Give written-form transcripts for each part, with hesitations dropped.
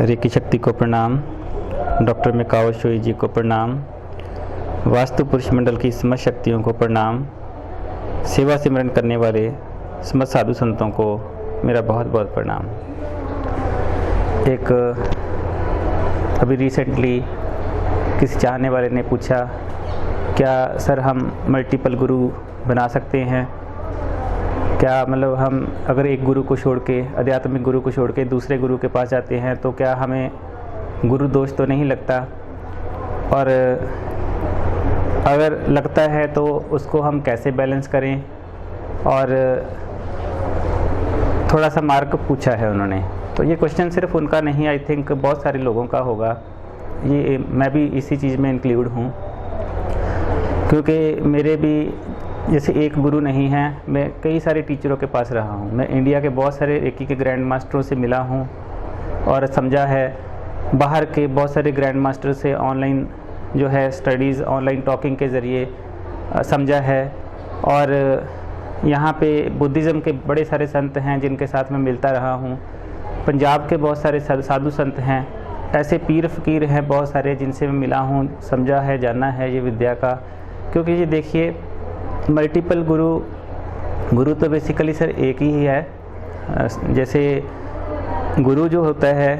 Recce शक्ति को प्रणाम, डॉक्टर मेकाओ शोई जी को प्रणाम, वास्तु पुरुष मंडल की समस्त शक्तियों को प्रणाम, सेवा सिमरन करने वाले समस्त साधु संतों को मेरा बहुत बहुत प्रणाम। एक अभी रिसेंटली किसी चाहने वाले ने पूछा, क्या सर हम मल्टीपल गुरु बना सकते हैं? क्या मतलब हम अगर एक गुरु को छोड़ के, आध्यात्मिक गुरु को छोड़ के दूसरे गुरु के पास जाते हैं तो क्या हमें गुरु दोष तो नहीं लगता? और अगर लगता है तो उसको हम कैसे बैलेंस करें? और थोड़ा सा मार्क पूछा है उन्होंने। तो ये क्वेश्चन सिर्फ उनका नहीं, आई थिंक बहुत सारे लोगों का होगा। ये मैं भी इसी चीज़ में इंक्लूड हूँ, क्योंकि मेरे भी जैसे एक गुरु नहीं है, मैं कई सारे टीचरों के पास रहा हूँ। मैं इंडिया के बहुत सारे रेकी के ग्रैंड मास्टरों से मिला हूँ और समझा है, बाहर के बहुत सारे ग्रैंड मास्टर से ऑनलाइन जो है स्टडीज़, ऑनलाइन टॉकिंग के ज़रिए समझा है। और यहाँ पे बुद्धिज़्म के बड़े सारे संत हैं जिनके साथ मैं मिलता रहा हूँ। पंजाब के बहुत सारे साधु संत हैं, ऐसे पीर फ़कीर हैं बहुत सारे जिनसे मैं मिला हूँ, समझा है, जाना है ये विद्या का। क्योंकि ये देखिए, मल्टीपल गुरु तो बेसिकली सर एक ही है। जैसे गुरु जो होता है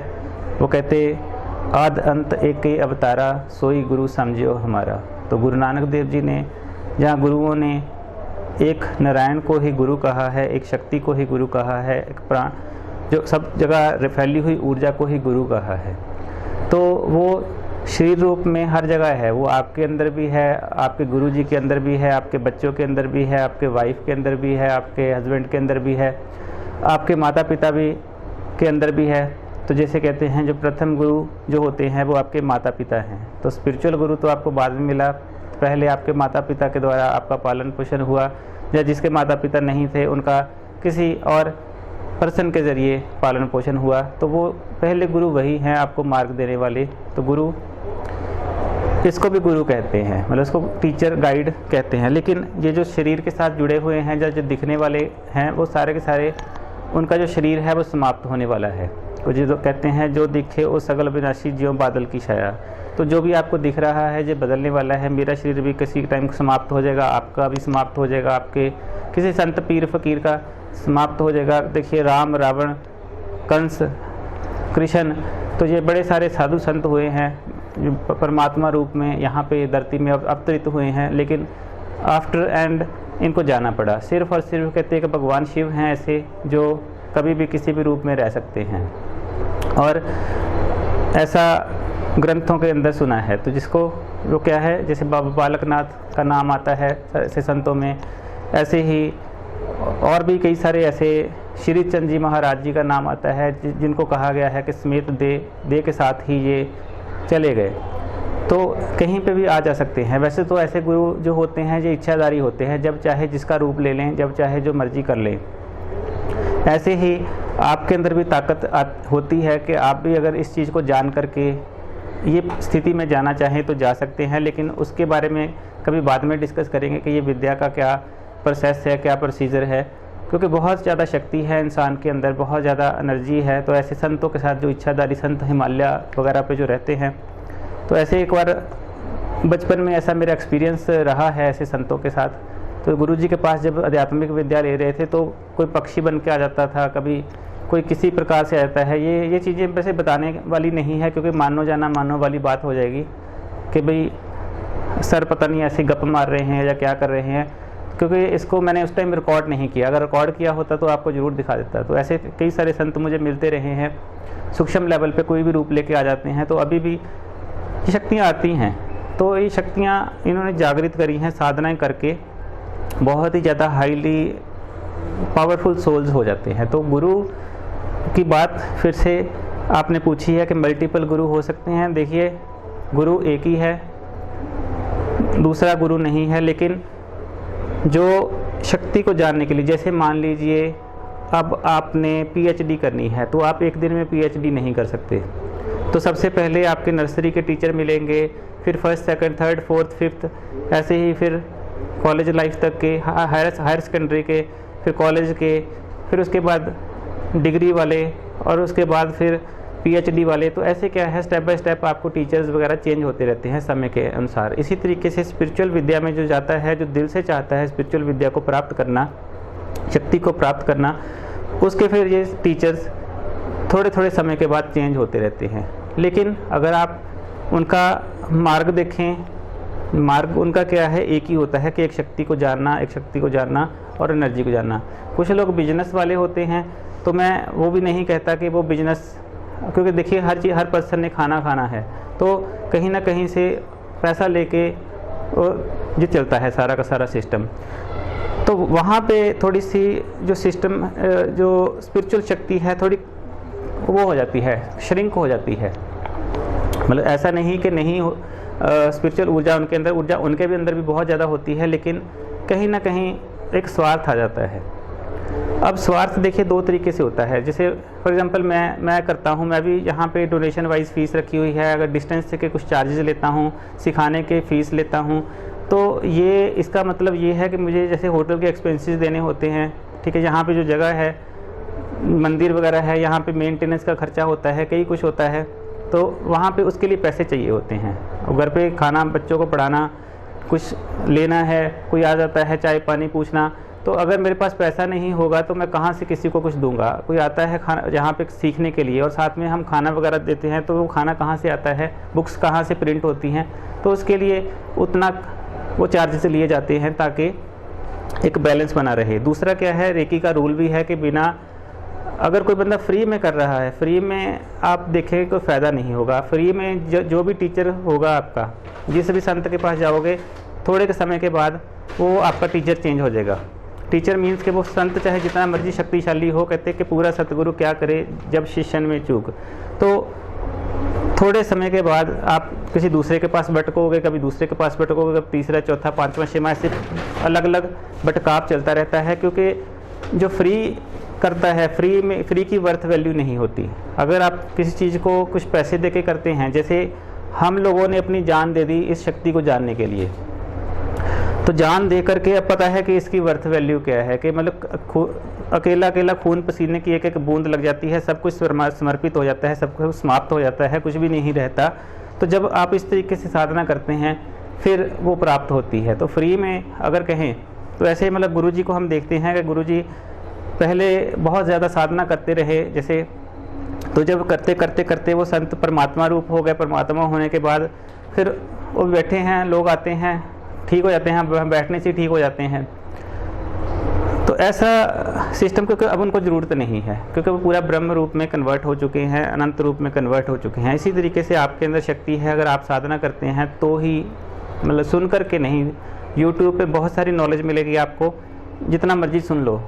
वो कहते आद अंत एक ही अवतारा, सोई गुरु समझियो हमारा। तो गुरु नानक देव जी ने, जहाँ गुरुओं ने एक नारायण को ही गुरु कहा है, एक शक्ति को ही गुरु कहा है, एक प्राण जो सब जगह फैली हुई ऊर्जा को ही गुरु कहा है। तो वो शरीर रूप में हर जगह है, वो आपके अंदर भी है, आपके गुरु जी के अंदर भी है, आपके बच्चों के अंदर भी है, आपके वाइफ के अंदर भी है, आपके हस्बैंड के अंदर भी है, आपके माता पिता भी के अंदर भी है। तो जैसे कहते हैं जो प्रथम गुरु जो होते हैं वो आपके माता पिता हैं। तो स्पिरिचुअल गुरु तो आपको बाद में मिला, पहले आपके माता पिता के द्वारा आपका पालन पोषण हुआ, या जिसके माता पिता नहीं थे उनका किसी और पर्सन के ज़रिए पालन पोषण हुआ। तो वो पहले गुरु वही हैं आपको मार्ग देने वाले। तो गुरु, इसको भी गुरु कहते हैं, मतलब इसको टीचर गाइड कहते हैं। लेकिन ये जो शरीर के साथ जुड़े हुए हैं, जो दिखने वाले हैं, वो सारे के सारे, उनका जो शरीर है वो समाप्त होने वाला है। तो जो कहते हैं जो दिखे वो सगल विनाशी ज्यों बादल की छाया। तो जो भी आपको दिख रहा है ये बदलने वाला है। मेरा शरीर भी किसी टाइम समाप्त हो जाएगा, आपका भी समाप्त हो जाएगा, आपके किसी संत पीर फकीर का समाप्त हो जाएगा। देखिए राम, रावण, कंस, कृष्ण, तो ये बड़े सारे साधु संत हुए हैं जो परमात्मा रूप में यहाँ पे धरती में अवतरित हुए हैं। लेकिन आफ्टर एंड इनको जाना पड़ा। सिर्फ और सिर्फ कहते हैं कि भगवान शिव हैं ऐसे जो कभी भी किसी भी रूप में रह सकते हैं, और ऐसा ग्रंथों के अंदर सुना है। तो जिसको वो क्या है, जैसे बाबा बालकनाथ का नाम आता है ऐसे संतों में, ऐसे ही और भी कई सारे ऐसे, श्री चंद जी महाराज जी का नाम आता है जिनको कहा गया है कि समेत दे के साथ ही ये चले गए। तो कहीं पे भी आ जा सकते हैं। वैसे तो ऐसे गुरु जो होते हैं ये इच्छाधारी होते हैं, जब चाहे जिसका रूप ले लें, जब चाहे जो मर्जी कर लें। ऐसे ही आपके अंदर भी ताकत होती है कि आप भी अगर इस चीज़ को जान करके ये स्थिति में जाना चाहें तो जा सकते हैं। लेकिन उसके बारे में कभी बाद में डिस्कस करेंगे कि ये विद्या का क्या प्रोसेस है, क्या प्रोसीजर है, क्योंकि बहुत ज़्यादा शक्ति है इंसान के अंदर, बहुत ज़्यादा एनर्जी है। तो ऐसे संतों के साथ जो इच्छाधारी संत हिमालय वगैरह पे जो रहते हैं, तो ऐसे एक बार बचपन में ऐसा मेरा एक्सपीरियंस रहा है ऐसे संतों के साथ। तो गुरुजी के पास जब आध्यात्मिक विद्या ले रहे थे तो कोई पक्षी बन के आ जाता था, कभी कोई किसी प्रकार से आ जाता है। ये चीज़ें वैसे बताने वाली नहीं है, क्योंकि मानो जाना मानो वाली बात हो जाएगी कि भाई सर पता नहीं ऐसे गप मार रहे हैं या क्या कर रहे हैं, क्योंकि इसको मैंने उस टाइम रिकॉर्ड नहीं किया। अगर रिकॉर्ड किया होता तो आपको ज़रूर दिखा देता। तो ऐसे कई सारे संत मुझे मिलते रहे हैं, सूक्ष्म लेवल पे कोई भी रूप लेके आ जाते हैं। तो अभी भी ये शक्तियाँ आती हैं। तो ये शक्तियाँ इन्होंने जागृत करी हैं साधनाएं करके, बहुत ही ज़्यादा हाईली पावरफुल सोल्स हो जाते हैं। तो गुरु की बात फिर से आपने पूछी है कि मल्टीपल गुरु हो सकते हैं। देखिए, गुरु एक ही है, दूसरा गुरु नहीं है। लेकिन जो शक्ति को जानने के लिए, जैसे मान लीजिए अब आपने पीएचडी करनी है, तो आप एक दिन में पीएचडी नहीं कर सकते। तो सबसे पहले आपके नर्सरी के टीचर मिलेंगे, फिर first, second, third, fourth, fifth, ऐसे ही फिर कॉलेज लाइफ तक के, हायर सेकेंडरी के, फिर कॉलेज के, फिर उसके बाद डिग्री वाले, और उसके बाद फिर PhD वाले, तो ऐसे क्या है स्टेप बाय स्टेप आपको टीचर्स वगैरह चेंज होते रहते हैं समय के अनुसार। इसी तरीके से स्पिरिचुअल विद्या में जो जाता है, जो दिल से चाहता है स्पिरिचुअल विद्या को प्राप्त करना, शक्ति को प्राप्त करना, उसके फिर ये टीचर्स थोड़े थोड़े समय के बाद चेंज होते रहते हैं। लेकिन अगर आप उनका मार्ग देखें, मार्ग उनका क्या है, एक ही होता है कि एक शक्ति को जानना, एक शक्ति को जानना और एनर्जी को जानना। कुछ लोग बिजनेस वाले होते हैं, तो मैं वो भी नहीं कहता कि वो बिजनेस, क्योंकि देखिए हर पर्सन ने खाना है, तो कहीं ना कहीं से पैसा लेके जो चलता है सारा का सारा सिस्टम, तो वहाँ पे थोड़ी सी जो सिस्टम जो स्पिरिचुअल शक्ति है थोड़ी वो हो जाती है, श्रिंक हो जाती है। मतलब ऐसा नहीं कि नहीं स्पिरिचुअल ऊर्जा उनके भी अंदर भी बहुत ज़्यादा होती है, लेकिन कहीं ना कहीं एक स्वार्थ आ जाता है। अब स्वार्थ देखिए दो तरीके से होता है। जैसे फॉर एग्जांपल मैं करता हूँ, मैं भी यहाँ पे डोनेशन वाइज फ़ीस रखी हुई है। अगर डिस्टेंस से के कुछ चार्जेस लेता हूँ, सिखाने के फ़ीस लेता हूँ, तो ये इसका मतलब ये है कि मुझे जैसे होटल के एक्सपेंसेस देने होते हैं, ठीक है, यहाँ पे जो जगह है, मंदिर वगैरह है, यहाँ पे मेंटेनेंस का खर्चा होता है, कई कुछ होता है, तो वहाँ पे उसके लिए पैसे चाहिए होते हैं। और घर पे खाना, बच्चों को पढ़ाना, कुछ लेना है, कोई आ जाता है चाय पानी पूछना, तो अगर मेरे पास पैसा नहीं होगा तो मैं कहाँ से किसी को कुछ दूंगा। कोई आता है खाना यहाँ पे सीखने के लिए और साथ में हम खाना वगैरह देते हैं, तो वो खाना कहाँ से आता है, बुक्स कहाँ से प्रिंट होती हैं, तो उसके लिए उतना वो चार्जेस लिए जाते हैं ताकि एक बैलेंस बना रहे। दूसरा क्या है, रेकी का रूल भी है कि बिना, अगर कोई बंदा फ्री में कर रहा है, फ्री में आप देखें कोई फ़ायदा नहीं होगा। फ्री में जो भी टीचर होगा आपका, जिस भी संत के पास जाओगे, थोड़े के समय के बाद वो आपका टीचर चेंज हो जाएगा। टीचर मीन्स कि वो संत चाहे जितना मर्जी शक्तिशाली हो, कहते कि पूरा सतगुरु क्या करे जब शिष्यन में चूक। तो थोड़े समय के बाद आप किसी दूसरे के पास भटकोगे, कभी दूसरे के पास भटकोगे, कभी तीसरा, चौथा, पाँचवा, छठवां, ऐसे अलग अलग भटकाव चलता रहता है। क्योंकि जो फ्री करता है, फ्री की वर्थ वैल्यू नहीं होती। अगर आप किसी चीज़ को कुछ पैसे दे के करते हैं, जैसे हम लोगों ने अपनी जान दे दी इस शक्ति को जानने के लिए, तो जान दे करके अब पता है कि इसकी वर्थ वैल्यू क्या है, कि मतलब अकेला खून पसीने की एक एक बूंद लग जाती है, सब कुछ समर्पित हो जाता है, सब कुछ समाप्त हो जाता है, कुछ भी नहीं रहता। तो जब आप इस तरीके से साधना करते हैं फिर वो प्राप्त होती है। तो फ्री में अगर कहें तो ऐसे मतलब गुरुजी को हम देखते हैं कि गुरुजी पहले बहुत ज़्यादा साधना करते रहे, जैसे तो जब करते करते करते वो संत परमात्मा रूप हो गए। परमात्मा होने के बाद फिर वो बैठे हैं, लोग आते हैं, ठीक हो जाते हैं, बैठने से ठीक हो जाते हैं। तो ऐसा सिस्टम, क्योंकि अब उनको ज़रूरत नहीं है, क्योंकि वो पूरा ब्रह्म रूप में कन्वर्ट हो चुके हैं, अनंत रूप में कन्वर्ट हो चुके हैं। इसी तरीके से आपके अंदर शक्ति है, अगर आप साधना करते हैं तो ही, मतलब सुन कर के नहीं। यूट्यूब पे बहुत सारी नॉलेज मिलेगी आपको, जितना मर्जी सुन लो,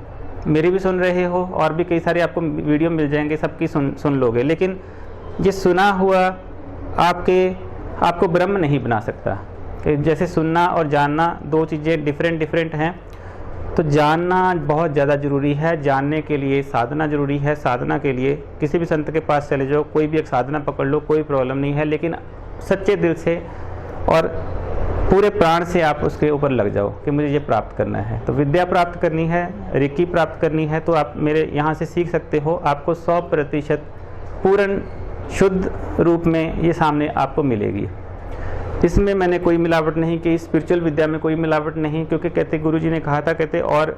मेरी भी सुन रहे हो और भी कई सारे आपको वीडियो मिल जाएंगे, सबकी सुन लोगे, लेकिन ये सुना हुआ आपको ब्रह्म नहीं बना सकता। जैसे सुनना और जानना दो चीज़ें डिफरेंट हैं। तो जानना बहुत ज़्यादा ज़रूरी है, जानने के लिए साधना ज़रूरी है। साधना के लिए किसी भी संत के पास चले जाओ, कोई भी एक साधना पकड़ लो, कोई प्रॉब्लम नहीं है, लेकिन सच्चे दिल से और पूरे प्राण से आप उसके ऊपर लग जाओ कि मुझे ये प्राप्त करना है। तो विद्या प्राप्त करनी है, रेकी प्राप्त करनी है, तो आप मेरे यहाँ से सीख सकते हो। आपको 100% पूर्ण शुद्ध रूप में ये सामने आपको मिलेगी। इसमें मैंने कोई मिलावट नहीं की, स्पिरिचुअल विद्या में कोई मिलावट नहीं, क्योंकि कहते गुरुजी ने कहा था, कहते और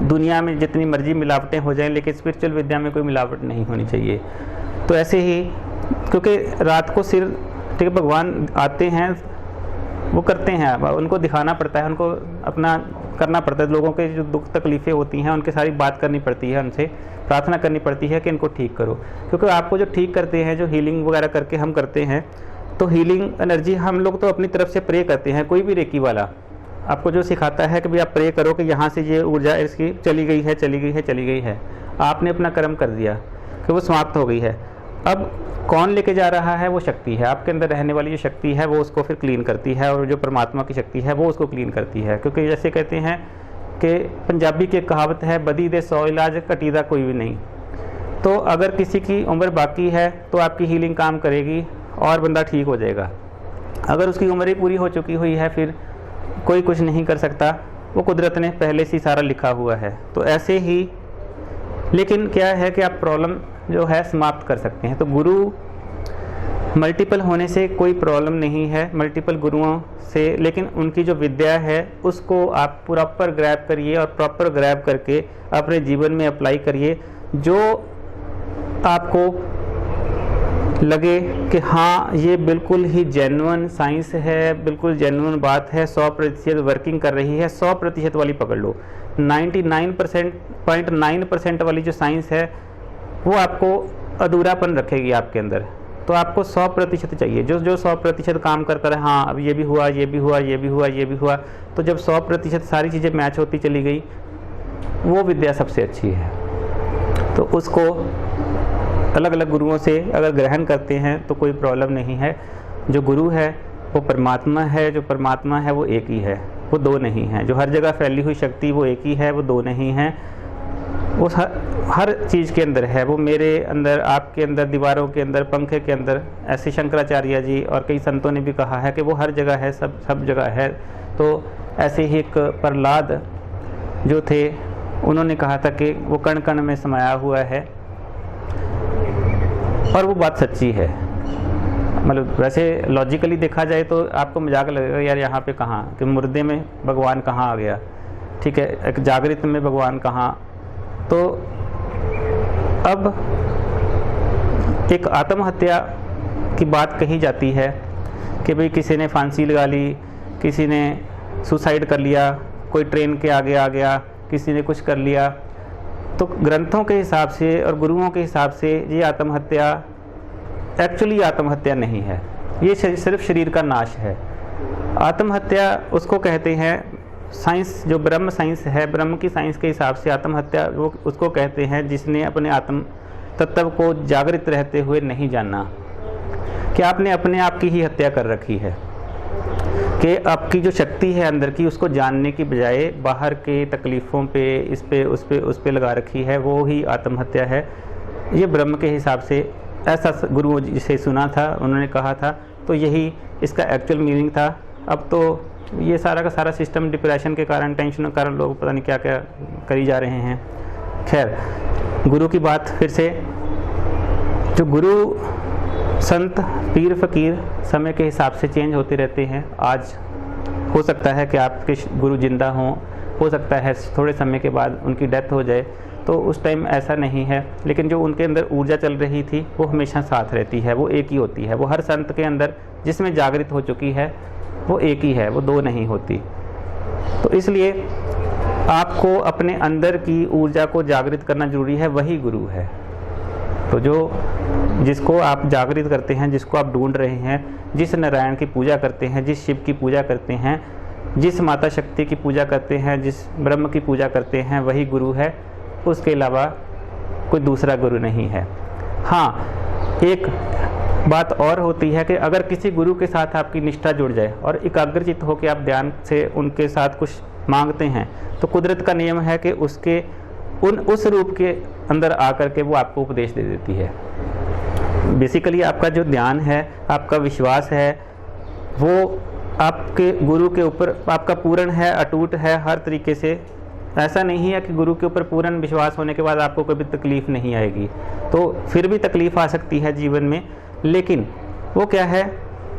दुनिया में जितनी मर्जी मिलावटें हो जाएं, लेकिन स्पिरिचुअल विद्या में कोई मिलावट नहीं होनी चाहिए। तो ऐसे ही, क्योंकि रात को सिर, ठीक है, भगवान आते हैं, वो करते हैं, उनको दिखाना पड़ता है, उनको अपना करना पड़ता है। लोगों के जो दुख तकलीफ़ें होती हैं उनके सारी बात करनी पड़ती है, उनसे प्रार्थना करनी पड़ती है कि इनको ठीक करो। क्योंकि आपको जो ठीक करते हैं, जो हीलिंग वगैरह करके हम करते हैं, तो हीलिंग एनर्जी हम लोग तो अपनी तरफ से प्रे करते हैं। कोई भी रेकी वाला आपको जो सिखाता है कि भाई आप प्रे करो कि यहाँ से ये ऊर्जा इसकी चली गई है, आपने अपना कर्म कर दिया कि वो समाप्त हो गई है। अब कौन लेके जा रहा है? वो शक्ति है, आपके अंदर रहने वाली जो शक्ति है वो उसको फिर क्लीन करती है, और जो परमात्मा की शक्ति है वो उसको क्लीन करती है। क्योंकि जैसे कहते हैं कि पंजाबी की कहावत है, बदी दे 100 इलाज, कटीदा कोई भी नहीं। तो अगर किसी की उम्र बाकी है तो आपकी हीलिंग काम करेगी और बंदा ठीक हो जाएगा। अगर उसकी उम्र ही पूरी हो चुकी हुई है फिर कोई कुछ नहीं कर सकता, वो कुदरत ने पहले से सारा लिखा हुआ है। तो ऐसे ही, लेकिन क्या है कि आप प्रॉब्लम जो है समाप्त कर सकते हैं। तो गुरु मल्टीपल होने से कोई प्रॉब्लम नहीं है, मल्टीपल गुरुओं से, लेकिन उनकी जो विद्या है उसको आप प्रॉपर ग्रैब करिए और प्रॉपर ग्रैब करके अपने जीवन में अप्लाई करिए। जो आपको लगे कि हाँ ये बिल्कुल ही जेन्युइन साइंस है, बिल्कुल जेन्युइन बात है, 100% वर्किंग कर रही है, 100% वाली पकड़ लो। 99.9% वाली जो साइंस है वो आपको अधूरापन रखेगी आपके अंदर। तो आपको 100% चाहिए, जो 100% काम करता रहे, हाँ अब ये भी हुआ, ये भी हुआ, ये भी हुआ, ये भी हुआ। तो जब 100% सारी चीज़ें मैच होती चली गई, वो विद्या सबसे अच्छी है। तो उसको अलग अलग गुरुओं से अगर ग्रहण करते हैं तो कोई प्रॉब्लम नहीं है। जो गुरु है वो परमात्मा है, जो परमात्मा है वो एक ही है, वो दो नहीं है। जो हर जगह फैली हुई शक्ति वो एक ही है, वो दो नहीं है। वो हर चीज़ के अंदर है, वो मेरे अंदर, आपके अंदर, दीवारों के अंदर, पंखे के अंदर। ऐसे शंकराचार्य जी और कई संतों ने भी कहा है कि वो हर जगह है, सब जगह है। तो ऐसे ही एक प्रहलाद जो थे, उन्होंने कहा था कि वो कण कण में समाया हुआ है, और वो बात सच्ची है। मतलब वैसे लॉजिकली देखा जाए तो आपको मजाक लगेगा, यार यहाँ पे कहाँ, कि मुर्दे में भगवान कहाँ आ गया, ठीक है, एक जागृत में भगवान कहाँ। तो अब एक आत्महत्या की बात कही जाती है कि भाई किसी ने फांसी लगा ली, किसी ने सुसाइड कर लिया, कोई ट्रेन के आगे आ गया, किसी ने कुछ कर लिया। तो ग्रंथों के हिसाब से और गुरुओं के हिसाब से ये आत्महत्या एक्चुअली आत्महत्या नहीं है, ये सिर्फ शरीर का नाश है। आत्महत्या उसको कहते हैं, साइंस जो ब्रह्म साइंस है, ब्रह्म की साइंस के हिसाब से आत्महत्या वो उसको कहते हैं जिसने अपने आत्म तत्व को जागृत रहते हुए नहीं जाना, कि आपने अपने आप की ही हत्या कर रखी है, कि आपकी जो शक्ति है अंदर की उसको जानने की बजाय बाहर के तकलीफ़ों पे, इस पे उस पे लगा रखी है, वो ही आत्महत्या है। ये ब्रह्म के हिसाब से, ऐसा गुरुओं जिसे सुना था उन्होंने कहा था, तो यही इसका एक्चुअल मीनिंग था। अब तो ये सारा का सारा सिस्टम डिप्रेशन के कारण, टेंशन के कारण लोग पता नहीं क्या क्या करी जा रहे हैं। खैर, गुरु की बात फिर से, जो गुरु संत पीर फकीर समय के हिसाब से चेंज होते रहते हैं। आज हो सकता है कि आपके गुरु जिंदा हों, हो सकता है थोड़े समय के बाद उनकी डेथ हो जाए, तो उस टाइम ऐसा नहीं है। लेकिन जो उनके अंदर ऊर्जा चल रही थी वो हमेशा साथ रहती है, वो एक ही होती है। वो हर संत के अंदर जिसमें जागृत हो चुकी है वो एक ही है, वो दो नहीं होती। तो इसलिए आपको अपने अंदर की ऊर्जा को जागृत करना जरूरी है, वही गुरु है। तो जो जिसको आप जागृत करते हैं, जिसको आप ढूंढ रहे हैं, जिस नारायण की पूजा करते हैं, जिस शिव की पूजा करते हैं, जिस माता शक्ति की पूजा करते हैं, जिस ब्रह्म की पूजा करते हैं, वही गुरु है। उसके अलावा कोई दूसरा गुरु नहीं है। हाँ, एक बात और होती है कि अगर किसी गुरु के साथ आपकी निष्ठा जुड़ जाए और एकाग्रचित होकर आप ध्यान से उनके साथ कुछ मांगते हैं, तो कुदरत का नियम है कि उसके उस रूप के अंदर आकर के वो आपको उपदेश दे देती है। बेसिकली आपका जो ध्यान है, आपका विश्वास है, वो आपके गुरु के ऊपर आपका पूर्ण है, अटूट है हर तरीके से। ऐसा नहीं है कि गुरु के ऊपर पूर्ण विश्वास होने के बाद आपको कोई भी तकलीफ़ नहीं आएगी। तो फिर भी तकलीफ़ आ सकती है जीवन में, लेकिन वो क्या है,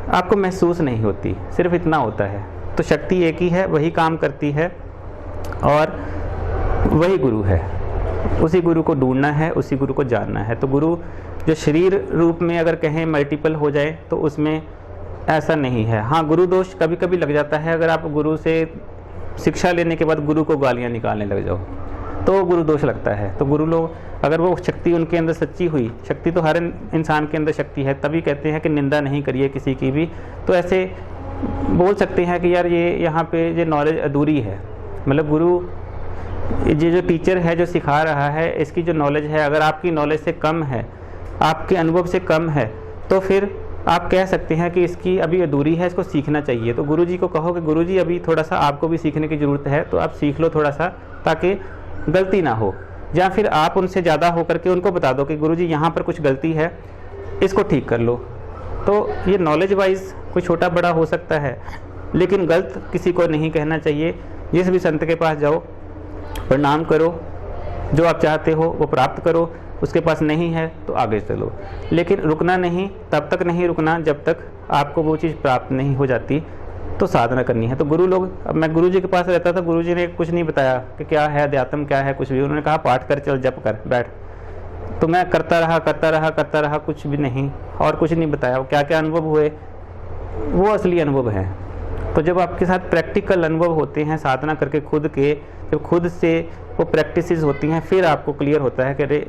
आपको महसूस नहीं होती, सिर्फ इतना होता है। तो शक्ति एक ही है, वही काम करती है और वही गुरु है। उसी गुरु को ढूंढना है, उसी गुरु को जानना है। तो गुरु जो शरीर रूप में अगर कहें मल्टीपल हो जाए तो उसमें ऐसा नहीं है। हाँ, गुरु दोष कभी कभी लग जाता है। अगर आप गुरु से शिक्षा लेने के बाद गुरु को गालियाँ निकालने लग जाओ तो गुरु दोष लगता है। तो गुरु लोग, अगर वो शक्ति उनके अंदर सच्ची हुई, शक्ति तो हर इंसान के अंदर शक्ति है, तभी कहते हैं कि निंदा नहीं करिए किसी की भी। तो ऐसे बोल सकते हैं कि यार ये यहाँ पे ये नॉलेज अधूरी है। मतलब गुरु ये जो टीचर है जो सिखा रहा है, इसकी जो नॉलेज है, अगर आपकी नॉलेज से कम है, आपके अनुभव से कम है, तो फिर आप कह सकते हैं कि इसकी अभी अधूरी है, इसको सीखना चाहिए। तो गुरुजी को कहो कि गुरुजी अभी थोड़ा सा आपको भी सीखने की ज़रूरत है, तो आप सीख लो थोड़ा सा, ताकि गलती ना हो। या फिर आप उनसे ज़्यादा होकर के उनको बता दो कि गुरुजी यहाँ पर कुछ गलती है, इसको ठीक कर लो। तो ये नॉलेज वाइज कोई छोटा बड़ा हो सकता है, लेकिन गलत किसी को नहीं कहना चाहिए। जिस भी संत के पास जाओ, प्रणाम करो, जो आप चाहते हो वो प्राप्त करो। उसके पास नहीं है तो आगे चलो, लेकिन रुकना नहीं, तब तक नहीं रुकना जब तक आपको वो चीज़ प्राप्त नहीं हो जाती, तो साधना करनी है। तो गुरु लोग, अब मैं गुरु जी के पास रहता था, गुरु जी ने कुछ नहीं बताया कि क्या है अध्यात्म, क्या है कुछ भी, उन्होंने कहा पाठ कर, चल जप कर, बैठ। तो मैं करता रहा, कुछ भी नहीं, और कुछ नहीं बताया। क्या क्या अनुभव हुए वो असली अनुभव है। तो जब आपके साथ प्रैक्टिकल अनुभव होते हैं साधना करके खुद के, जब खुद से वो प्रैक्टिसेस होती हैं, फिर आपको क्लियर होता है कि अरे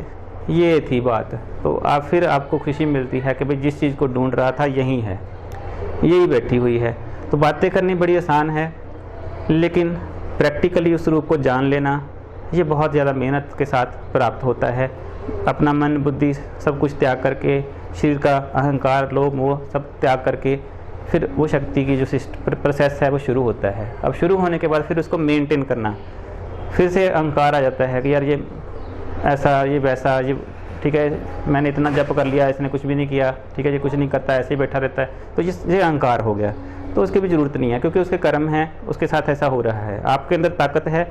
ये थी बात। तो आप फिर आपको खुशी मिलती है कि भाई जिस चीज़ को ढूंढ रहा था यही है, यही बैठी हुई है। तो बातें करनी बड़ी आसान है, लेकिन प्रैक्टिकली उस रूप को जान लेना ये बहुत ज़्यादा मेहनत के साथ प्राप्त होता है। अपना मन बुद्धि सब कुछ त्याग करके, शरीर का अहंकार लोभ मोह सब त्याग करके, फिर वो शक्ति की जो प्रोसेस है वो शुरू होता है। अब शुरू होने के बाद फिर उसको मेंटेन करना, फिर से अहंकार आ जाता है कि यार ये ऐसा, ये वैसा, ये ठीक है, मैंने इतना जप कर लिया, इसने कुछ भी नहीं किया, ठीक है, ये कुछ नहीं करता, ऐसे ही बैठा रहता है, तो ये अहंकार हो गया। तो उसकी भी ज़रूरत नहीं है, क्योंकि उसके कर्म हैं, उसके साथ ऐसा हो रहा है। आपके अंदर ताकत है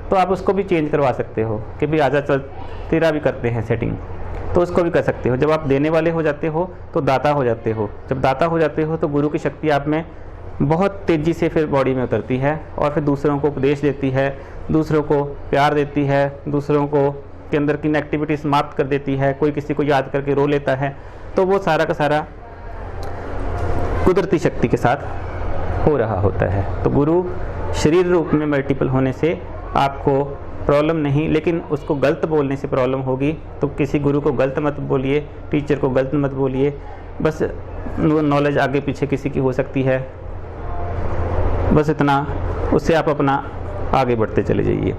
तो आप उसको भी चेंज करवा सकते हो कि भाई आजा चल, तेरा भी करते हैं सेटिंग, तो उसको भी कर सकते हो। जब आप देने वाले हो जाते हो तो दाता हो जाते हो। जब दाता हो जाते हो तो गुरु की शक्ति आप में बहुत तेज़ी से फिर बॉडी में उतरती है, और फिर दूसरों को उपदेश देती है, दूसरों को प्यार देती है, दूसरों को के अंदर की नेगेटिविटी समाप्त कर देती है। कोई किसी को याद करके रो लेता है, तो वो सारा का सारा कुदरती शक्ति के साथ हो रहा होता है। तो गुरु शरीर रूप में मल्टीपल होने से आपको प्रॉब्लम नहीं, लेकिन उसको गलत बोलने से प्रॉब्लम होगी। तो किसी गुरु को गलत मत बोलिए, टीचर को गलत मत बोलिए, बस नॉलेज आगे पीछे किसी की हो सकती है, बस इतना, उससे आप अपना आगे बढ़ते चले जाइए।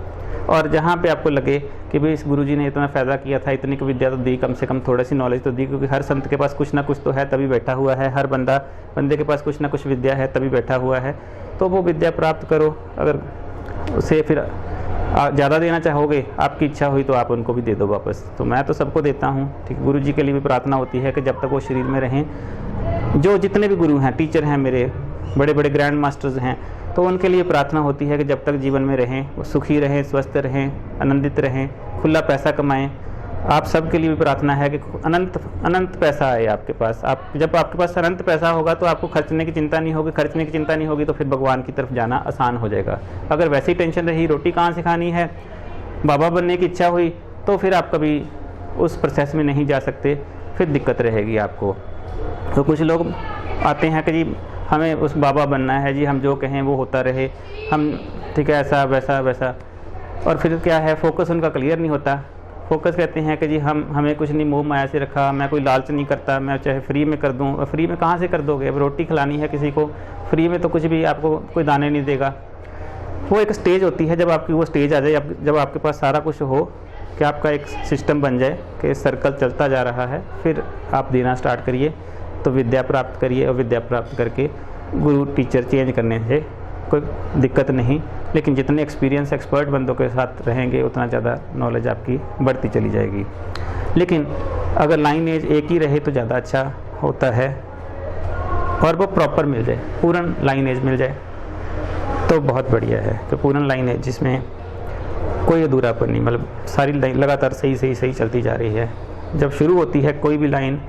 और जहाँ पे आपको लगे कि भाई इस गुरुजी ने इतना फ़ायदा किया था, इतनी विद्या तो दी, कम से कम थोड़ी सी नॉलेज तो दी, क्योंकि हर संत के पास कुछ ना कुछ तो है तभी बैठा हुआ है, हर बंदे के पास कुछ ना कुछ विद्या है तभी बैठा हुआ है, तो वो विद्या प्राप्त करो। अगर उसे फिर ज़्यादा देना चाहोगे, आपकी इच्छा हुई तो आप उनको भी दे दो वापस। तो मैं तो सबको देता हूँ, ठीक। गुरु जी के लिए भी प्रार्थना होती है कि जब तक वो शरीर में रहें, जो जितने भी गुरु हैं, टीचर हैं, मेरे बड़े बड़े ग्रैंड मास्टर्स हैं, तो उनके लिए प्रार्थना होती है कि जब तक जीवन में रहें वो सुखी रहें, स्वस्थ रहें, आनंदित रहें, खुला पैसा कमाएं। आप सब के लिए भी प्रार्थना है कि अनंत पैसा आए आपके पास। आप जब आपके पास अनंत पैसा होगा तो आपको खर्चने की चिंता नहीं होगी, खर्चने की चिंता नहीं होगी तो फिर भगवान की तरफ जाना आसान हो जाएगा। अगर वैसी टेंशन रही, रोटी कहाँ से खानी है, बाबा बनने की इच्छा हुई, तो फिर आप कभी उस प्रोसेस में नहीं जा सकते, फिर दिक्कत रहेगी आपको। तो कुछ लोग आते हैं कि जी हमें उस बाबा बनना है जी, हम जो कहें वो होता रहे, हम ठीक है ऐसा वैसा वैसा, और फिर क्या है, फोकस उनका क्लियर नहीं होता। फोकस कहते हैं कि जी हमें कुछ नहीं मोह माया से रखा, मैं कोई लालच नहीं करता, मैं चाहे फ्री में कर दूं। फ्री में कहाँ से कर दोगे? अब रोटी खिलानी है किसी को, फ्री में तो कुछ भी आपको कोई दाने नहीं देगा। वो एक स्टेज होती है, जब आपकी वो स्टेज आ जाए, जब आपके पास सारा कुछ हो, कि आपका एक सिस्टम बन जाए कि सर्कल चलता जा रहा है, फिर आप देना स्टार्ट करिए, तो विद्या प्राप्त करिए। और विद्या प्राप्त करके गुरु टीचर चेंज करने से कोई दिक्कत नहीं, लेकिन जितने एक्सपीरियंस एक्सपर्ट बंदों के साथ रहेंगे उतना ज़्यादा नॉलेज आपकी बढ़ती चली जाएगी। लेकिन अगर लाइनेज एक ही रहे तो ज़्यादा अच्छा होता है, और वो प्रॉपर मिल जाए, पूर्ण लाइनेज मिल जाए तो बहुत बढ़िया है। तो पूर्ण लाइनेज जिसमें कोई अधूरापन नहीं, मतलब सारी लाइन लगातार सही चलती जा रही है। जब शुरू होती है कोई भी लाइन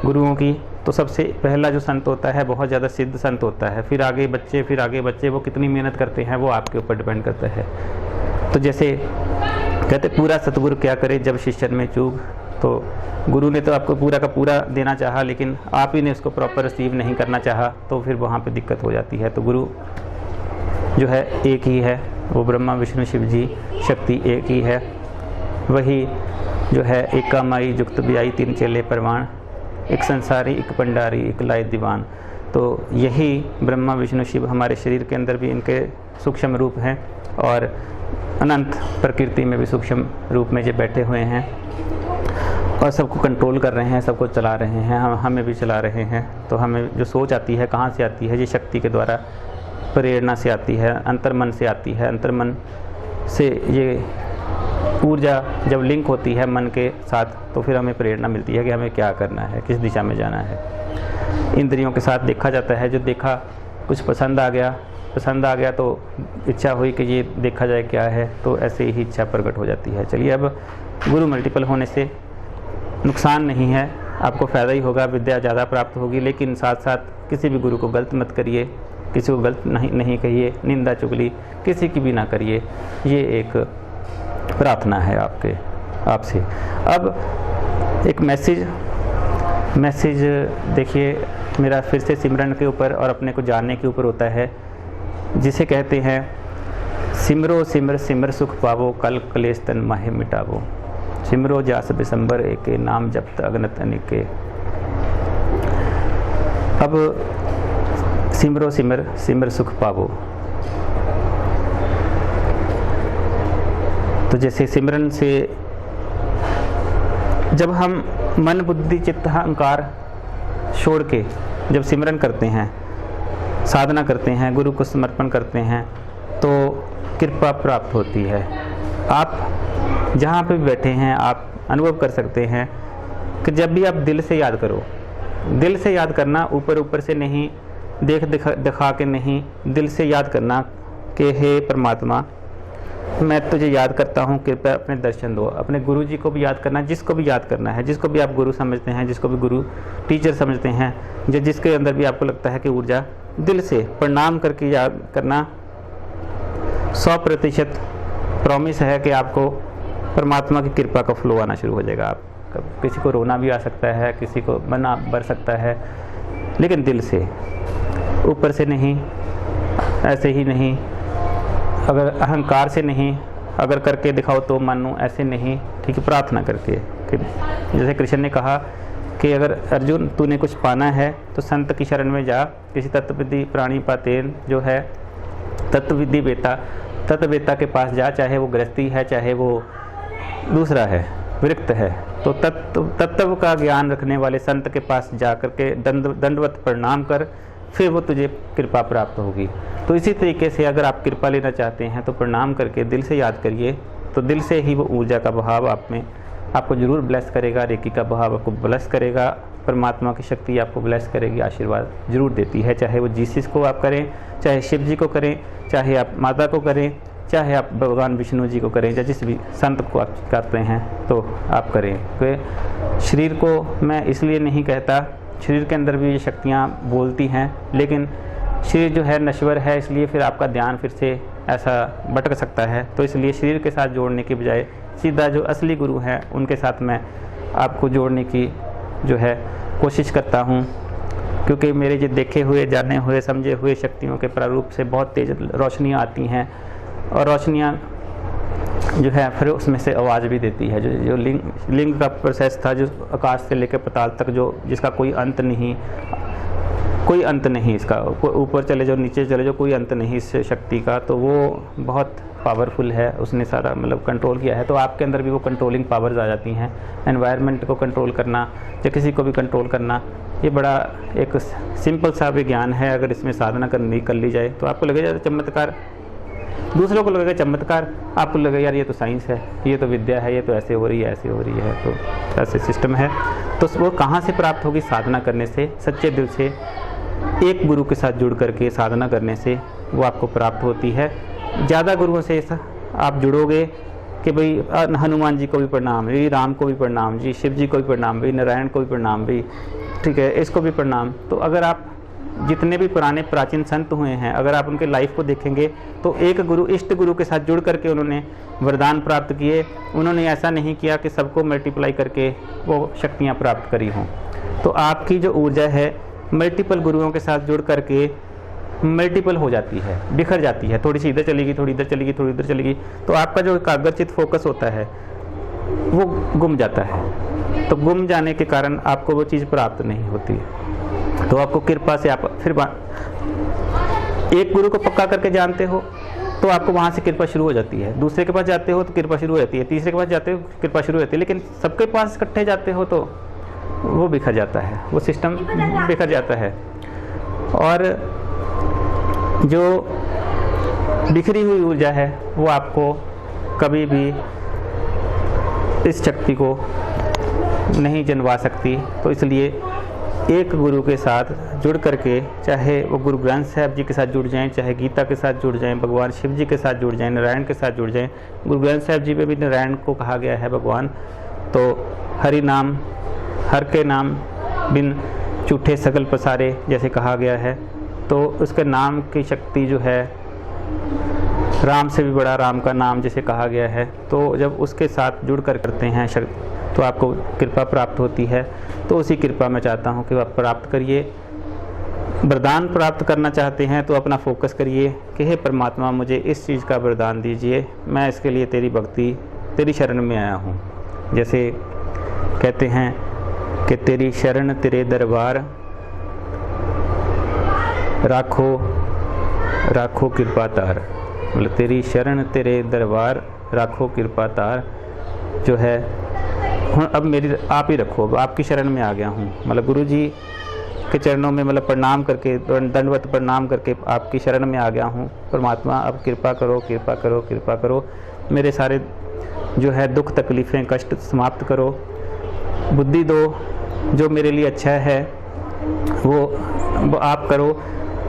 गुरुओं की, तो सबसे पहला जो संत होता है बहुत ज़्यादा सिद्ध संत होता है, फिर आगे बच्चे वो कितनी मेहनत करते हैं वो आपके ऊपर डिपेंड करता है। तो जैसे कहते पूरा सतगुरु क्या करे जब शिष्यन में चूक, तो गुरु ने तो आपको पूरा का पूरा देना चाहा, लेकिन आप ही ने उसको प्रॉपर रिसीव नहीं करना चाहा, तो फिर वहाँ पे दिक्कत हो जाती है। तो गुरु जो है एक ही है, वो ब्रह्मा विष्णु शिव जी शक्ति एक ही है। वही जो है एक कामाई जुक्त बियाई तीन चेले परवान, एक संसारी एक पंडारी एक लाए दीवान। तो यही ब्रह्मा विष्णु शिव हमारे शरीर के अंदर भी इनके सूक्ष्म रूप हैं, और अनंत प्रकृति में भी सूक्ष्म रूप में जो बैठे हुए हैं और सबको कंट्रोल कर रहे हैं, सबको चला रहे हैं, हमें भी चला रहे हैं। तो हमें जो सोच आती है कहाँ से आती है? ये शक्ति के द्वारा प्रेरणा से आती है, अंतर्मन से आती है। अंतर्मन से ये ऊर्जा जब लिंक होती है मन के साथ, तो फिर हमें प्रेरणा मिलती है कि हमें क्या करना है, किस दिशा में जाना है। इंद्रियों के साथ देखा जाता है, जो देखा कुछ पसंद आ गया तो इच्छा हुई कि ये देखा जाए क्या है, तो ऐसे ही इच्छा प्रकट हो जाती है। चलिए, अब गुरु मल्टीपल होने से नुकसान नहीं है, आपको फ़ायदा ही होगा, विद्या ज़्यादा प्राप्त होगी। लेकिन साथ साथ किसी भी गुरु को गलत मत करिए, किसी को गलत नहीं कहिए, निंदा चुगली किसी की भी ना करिए। ये एक प्रार्थना है आपसे। अब एक मैसेज देखिए, मेरा फिर से सिमरन के ऊपर और अपने को जानने के ऊपर होता है, जिसे कहते हैं सिमरो सिमर सिमर सुख पावो, कल कलेश तन माहे मिटावो। सिमरो जास बिसंबर एके, नाम जपत अगनत अनेके। अब सिमरो सिमर सिमर सुख पावो, तो जैसे सिमरन से जब हम मन बुद्धि चित्त अहंकार छोड़ के जब सिमरन करते हैं, साधना करते हैं, गुरु को समर्पण करते हैं, तो कृपा प्राप्त होती है। आप जहाँ पे भी बैठे हैं आप अनुभव कर सकते हैं कि जब भी आप दिल से याद करो, दिल से याद करना, ऊपर से नहीं, दिखा के नहीं, दिल से याद करना कि हे परमात्मा मैं तुझे याद करता हूँ, कृपया अपने दर्शन दो। अपने गुरु जी को भी याद करना, जिसको भी याद करना है, जिसको भी आप गुरु समझते हैं, जिसको भी गुरु टीचर समझते हैं, जिसके अंदर भी आपको लगता है कि ऊर्जा, दिल से प्रणाम करके याद करना। 100% प्रॉमिस है कि आपको परमात्मा की कृपा का फ्लो आना शुरू हो जाएगा। आप किसी को रोना भी आ सकता है, किसी को मन भर सकता है, लेकिन दिल से, ऊपर से नहीं, ऐसे ही नहीं, अगर अहंकार से नहीं, अगर करके दिखाओ तो मानो, ऐसे नहीं, ठीक है, प्रार्थना करके। कि जैसे कृष्ण ने कहा कि अगर अर्जुन तूने कुछ पाना है तो संत की शरण में जा, किसी तत्वविधि प्राणी पातेन, जो है तत्वविधि तत्ववेता के पास जा, चाहे वो गृहस्थी है, चाहे वो दूसरा है, विरक्त है, तो तत्व का ज्ञान रखने वाले संत के पास जा करके दंडवत प्रणाम कर, फिर वो तुझे कृपा प्राप्त होगी। तो इसी तरीके से अगर आप कृपा लेना चाहते हैं तो प्रणाम करके दिल से याद करिए, तो दिल से ही वो ऊर्जा का बहाव आप में आपको ज़रूर ब्लेस करेगा, रेकी का बहाव आपको ब्लेस करेगा, परमात्मा की शक्ति आपको ब्लेस करेगी, आशीर्वाद जरूर देती है। चाहे वो जीसस को आप करें, चाहे शिव जी को करें, चाहे आप माता को करें, चाहे आप भगवान विष्णु जी को करें, या जिस भी संत को आप करते हैं तो आप करें। तो शरीर को मैं इसलिए नहीं कहता, शरीर के अंदर भी ये शक्तियाँ बोलती हैं, लेकिन शरीर जो है नश्वर है, इसलिए फिर आपका ध्यान फिर से ऐसा भटक सकता है। तो इसलिए शरीर के साथ जोड़ने के बजाय सीधा जो असली गुरु हैं उनके साथ मैं आपको जोड़ने की जो है कोशिश करता हूँ, क्योंकि मेरे जो देखे हुए, जाने हुए, समझे हुए शक्तियों के प्रारूप से बहुत तेज रोशनियाँ आती हैं, और रोशनियाँ जो है फिर उसमें से आवाज़ भी देती है। जो लिंग का प्रोसेस था, जो आकाश से लेकर पाताल तक, जो जिसका कोई अंत नहीं इसका, ऊपर चले जाओ, नीचे चले जाओ, कोई अंत नहीं इस शक्ति का, तो वो बहुत पावरफुल है। उसने सारा मतलब कंट्रोल किया है, तो आपके अंदर भी वो कंट्रोलिंग पावर्स आ जाती हैं। एनवायरनमेंट को कंट्रोल करना या किसी को भी कंट्रोल करना, ये बड़ा एक सिंपल सा विज्ञान है। अगर इसमें साधना कर ली जाए तो आपको लगेगा चमत्कार, दूसरों को लगेगा चमत्कार, आपको लगेगा यार ये तो साइंस है, ये तो विद्या है, ये तो ऐसे हो रही है, ऐसे हो रही है। तो ऐसे सिस्टम है। तो वो कहाँ से प्राप्त होगी? साधना करने से, सच्चे दिल से एक गुरु के साथ जुड़ करके साधना करने से वो आपको प्राप्त होती है। ज़्यादा गुरुओं से आप जुड़ोगे कि भाई हनुमान जी को भी प्रणाम, जी राम को भी प्रणाम, जी शिव जी को भी प्रणाम, भाई नारायण को भी प्रणाम, भाई ठीक है इसको भी प्रणाम। तो अगर आप जितने भी पुराने प्राचीन संत हुए हैं, अगर आप उनके लाइफ को देखेंगे तो एक गुरु, इष्ट गुरु के साथ जुड़ करके उन्होंने वरदान प्राप्त किए। उन्होंने ऐसा नहीं किया कि सबको मल्टीप्लाई करके वो शक्तियाँ प्राप्त करी हों। तो आपकी जो ऊर्जा है मल्टीपल गुरुओं के साथ जुड़ करके मल्टीपल हो जाती है, बिखर जाती है, थोड़ी सी इधर चलेगी, थोड़ी इधर चलेगी, थोड़ी इधर चलेगी, तो आपका जो एकाग्रचित फोकस होता है वो गुम जाता है। तो गुम जाने के कारण आपको वो चीज़ प्राप्त नहीं होती। तो आपको कृपा से आप फिर एक गुरु को पक्का करके जानते हो तो आपको वहाँ से कृपा शुरू हो जाती है, दूसरे के पास जाते हो तो कृपा शुरू हो जाती है, तीसरे के पास जाते हो कृपा शुरू हो जाती है, लेकिन सबके पास इकट्ठे जाते हो तो वो बिखर जाता है, वो सिस्टम बिखर जाता है। और जो बिखरी हुई ऊर्जा है वो आपको कभी भी इस शक्ति को नहीं जनवा सकती। तो इसलिए एक गुरु के साथ जुड़ करके, चाहे वो गुरु ग्रंथ साहब जी के साथ जुड़ जाएं, चाहे गीता के साथ जुड़ जाएं, भगवान शिव जी के साथ जुड़ जाएं, नारायण के साथ जुड़ जाएं। गुरु ग्रंथ साहब जी में भी नारायण को कहा गया है भगवान, तो हरि नाम हर के नाम बिन झूठे सगल पसारे जैसे कहा गया है, तो उसके नाम की शक्ति जो है राम से भी बड़ा राम का नाम जैसे कहा गया है, तो जब उसके साथ जुड़ कर करते हैं तो आपको कृपा प्राप्त होती है। तो उसी कृपा मैं चाहता हूँ कि आप प्राप्त करिए। वरदान प्राप्त करना चाहते हैं तो अपना फोकस करिए कि हे परमात्मा मुझे इस चीज़ का वरदान दीजिए, मैं इसके लिए तेरी भक्ति तेरी शरण में आया हूँ। जैसे कहते हैं कि तेरी शरण तेरे दरबार राखो राखो कृपा तार, मतलब तेरी शरण तेरे दरबार राखो कृपा तार जो है अब मेरी आप ही रखो, आपकी शरण में आ गया हूँ। मतलब गुरु जी के चरणों में मतलब प्रणाम करके दंडवत प्रणाम करके आपकी शरण में आ गया हूँ। परमात्मा अब कृपा करो कृपा करो कृपा करो, मेरे सारे जो है दुख तकलीफ़ें कष्ट समाप्त करो, बुद्धि दो, जो मेरे लिए अच्छा है वो आप करो,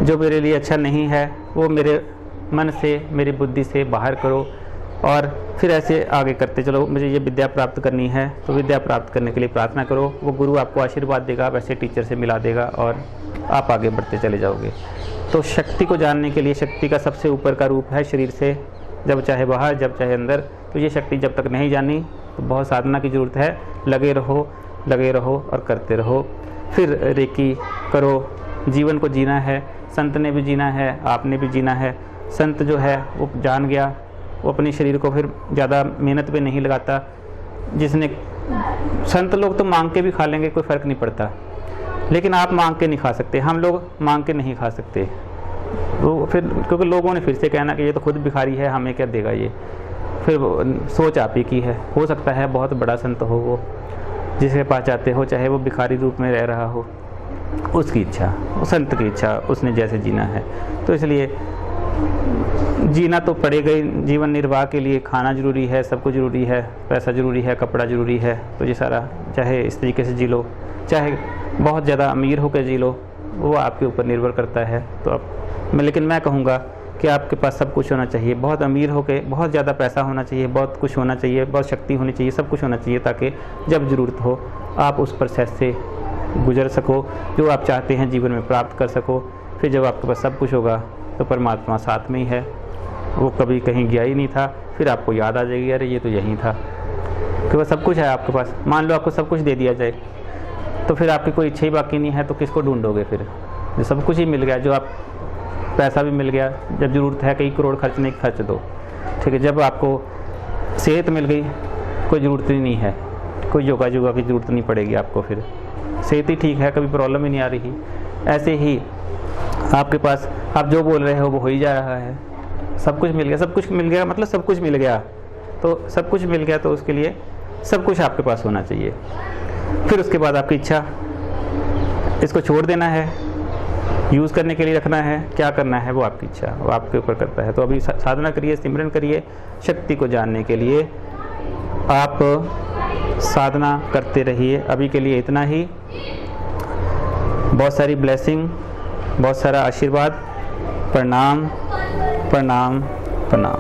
जो मेरे लिए अच्छा नहीं है वो मेरे मन से मेरी बुद्धि से बाहर करो। और फिर ऐसे आगे करते चलो। मुझे ये विद्या प्राप्त करनी है तो विद्या प्राप्त करने के लिए प्रार्थना करो, वो गुरु आपको आशीर्वाद देगा, वैसे टीचर से मिला देगा और आप आगे बढ़ते चले जाओगे। तो शक्ति को जानने के लिए शक्ति का सबसे ऊपर का रूप है शरीर से, जब चाहे बाहर जब चाहे अंदर। तो ये शक्ति जब तक नहीं जानी तो बहुत साधना की ज़रूरत है। लगे रहो और करते रहो। फिर रेकी करो, जीवन को जीना है, संत ने भी जीना है, आपने भी जीना है। संत जो है वो जान गया, वो अपने शरीर को फिर ज़्यादा मेहनत पे नहीं लगाता। जिसने संत लोग तो मांग के भी खा लेंगे, कोई फ़र्क नहीं पड़ता, लेकिन आप मांग के नहीं खा सकते, हम लोग मांग के नहीं खा सकते। वो फिर क्योंकि लोगों ने फिर से कहना कि ये तो खुद भिखारी है, हमें क्या देगा ये। फिर सोच आप ही की है। हो सकता है बहुत बड़ा संत हो वो, जिसके पास जाते हो चाहे वो भिखारी रूप में रह रहा हो, उसकी इच्छा, वो संत की इच्छा, उसने जैसे जीना है। तो इसलिए जीना तो पड़ेगा ही। जीवन निर्वाह के लिए खाना ज़रूरी है, सब कुछ ज़रूरी है, पैसा ज़रूरी है, कपड़ा ज़रूरी है। तो ये सारा चाहे इस तरीके से जी लो, चाहे बहुत ज़्यादा अमीर होकर जी लो, वो आपके ऊपर निर्भर करता है। तो लेकिन मैं कहूँगा कि आपके पास सब कुछ होना चाहिए। बहुत अमीर होकर बहुत ज़्यादा पैसा होना चाहिए, बहुत कुछ होना चाहिए, बहुत शक्ति होनी चाहिए, सब कुछ होना चाहिए, ताकि जब ज़रूरत हो आप उस प्रोसेस से गुजर सको, जो आप चाहते हैं जीवन में प्राप्त कर सको। फिर जब आपके पास सब कुछ होगा तो परमात्मा साथ में ही है, वो कभी कहीं गया ही नहीं था। फिर आपको याद आ जाएगी, अरे ये तो यहीं था, कि वह सब कुछ है आपके पास। मान लो आपको सब कुछ दे दिया जाए तो फिर आपकी कोई इच्छा ही बाकी नहीं है, तो किसको ढूंढोगे फिर? जो सब कुछ ही मिल गया, जो आप पैसा भी मिल गया, जब ज़रूरत है कई करोड़ खर्चने की खर्च दो, ठीक है। जब आपको सेहत मिल गई, कोई ज़रूरत ही नहीं है, कोई योगा की ज़रूरत नहीं पड़ेगी आपको, फिर सेहत ही ठीक है, कभी प्रॉब्लम ही नहीं आ रही। ऐसे ही आपके पास आप जो बोल रहे हो वो हो ही जा रहा है। सब कुछ मिल गया, सब कुछ मिल गया मतलब सब कुछ मिल गया। तो सब कुछ मिल गया तो उसके लिए सब कुछ आपके पास होना चाहिए। फिर उसके बाद आपकी इच्छा, इसको छोड़ देना है, यूज़ करने के लिए रखना है, क्या करना है वो आपकी इच्छा, वो आपके ऊपर करता है। तो अभी साधना करिए, सिमरन करिए। शक्ति को जानने के लिए आप साधना करते रहिए। अभी के लिए इतना ही। बहुत सारी ब्लेसिंग, बहुत सारा आशीर्वाद। प्रणाम प्रणाम प्रणाम।